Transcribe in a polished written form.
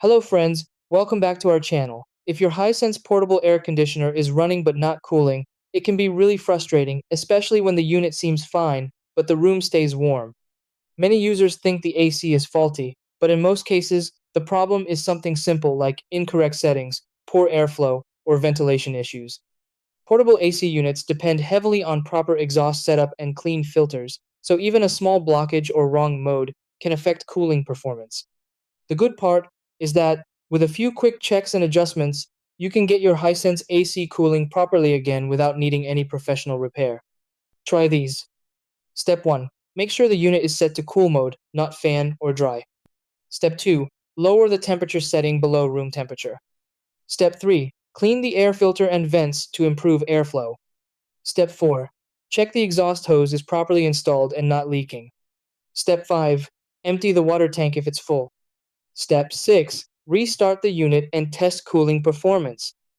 Hello friends, welcome back to our channel. If your Hisense portable air conditioner is running but not cooling, it can be really frustrating, especially when the unit seems fine, but the room stays warm. Many users think the AC is faulty, but in most cases, the problem is something simple like incorrect settings, poor airflow, or ventilation issues. Portable AC units depend heavily on proper exhaust setup and clean filters, so even a small blockage or wrong mode can affect cooling performance. The good part is that, with a few quick checks and adjustments, you can get your Hisense AC cooling properly again without needing any professional repair. Try these. Step 1. Make sure the unit is set to cool mode, not fan or dry. Step 2. Lower the temperature setting below room temperature. Step 3. Clean the air filter and vents to improve airflow. Step 4. Check the exhaust hose is properly installed and not leaking. Step 5. Empty the water tank if it's full. Step 6. Restart the unit and test cooling performance.